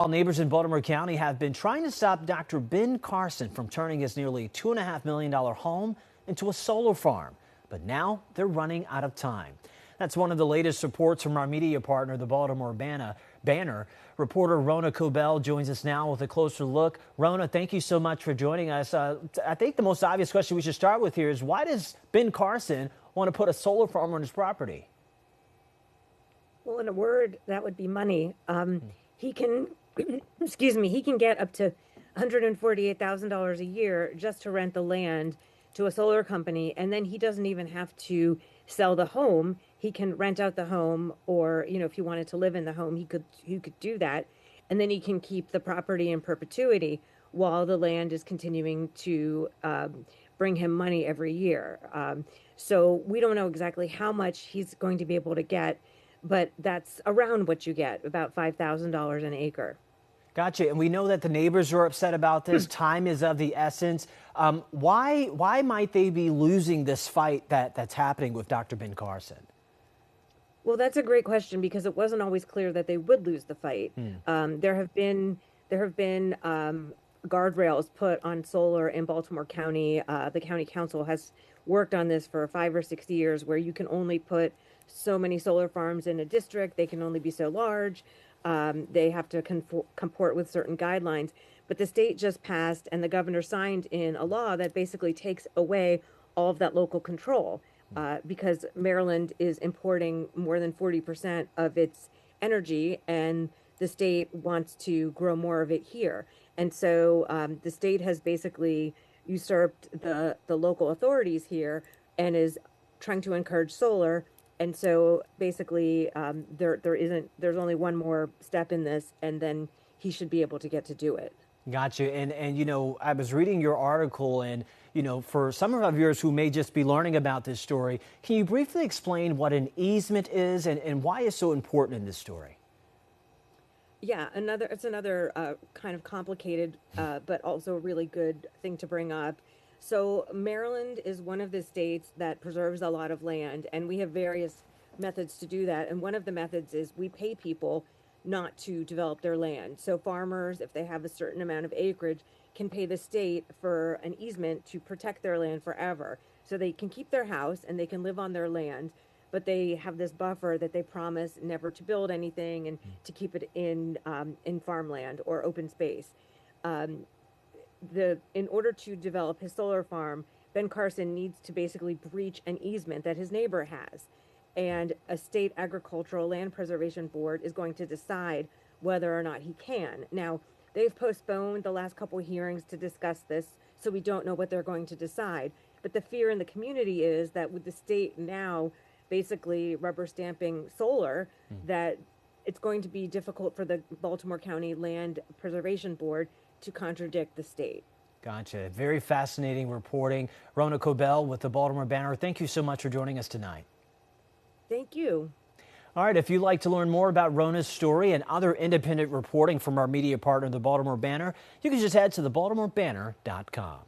All neighbors in Baltimore County have been trying to stop Dr. Ben Carson from turning his nearly $2.5 million home into a solar farm. But now they're running out of time. That's one of the latest reports from our media partner, the Baltimore Banner. Reporter Rona Cobell joins us now with a closer look. Rona, thank you so much for joining us. I think the most obvious question we should start with here is, why does Ben Carson want to put a solar farm on his property? Well, in a word, that would be money. He can, excuse me, he can get up to $148,000 a year just to rent the land to a solar company, and then he doesn't even have to sell the home. He can rent out the home, or if he wanted to live in the home, he could do that, and then he can keep the property in perpetuity while the land is continuing to bring him money every year. So we don't know exactly how much he's going to be able to get, but that's around what you get, about $5,000 an acre. Gotcha. And we know that the neighbors are upset about this. Time is of the essence. Why might they be losing this fight that's happening with Dr. Ben Carson? Well, that's a great question, because it wasn't always clear that they would lose the fight. There have been guardrails put on solar in Baltimore County. The county council has worked on this for 5 or 6 years, where you can only put so many solar farms in a district. They can only be so large. They have to comport with certain guidelines. But the state just passed, and the governor signed in a law that basically takes away all of that local control, because Maryland is importing more than 40% of its energy, and the state wants to grow more of it here. And so the state has basically usurped the local authorities here and is trying to encourage solar. And so basically there's only one more step in this, and then he should be able to get to do it. Gotcha. And I was reading your article, and for some of our viewers who may just be learning about this story, can you briefly explain what an easement is and why it's so important in this story? Yeah, it's another kind of complicated but also a really good thing to bring up. So Maryland is one of the states that preserves a lot of land, and we have various methods to do that. And one of the methods is we pay people not to develop their land. So farmers, if they have a certain amount of acreage, can pay the state for an easement to protect their land forever. So they can keep their house and they can live on their land, but they have this buffer that they promise never to build anything and to keep it in farmland or open space. In order to develop his solar farm, Ben Carson needs to basically breach an easement that his neighbor has. And a state agricultural land preservation board is going to decide whether or not he can. Now, they've postponed the last couple hearings to discuss this, so we don't know what they're going to decide. But the fear in the community is that with the state now basically rubber stamping solar, that it's going to be difficult for the Baltimore County Land Preservation Board to contradict the state. Gotcha. Very fascinating reporting. Rona Cobell with the Baltimore Banner. Thank you so much for joining us tonight. Thank you. All right, if you'd like to learn more about Rona's story and other independent reporting from our media partner, the Baltimore Banner, you can just head to thebaltimorebanner.com.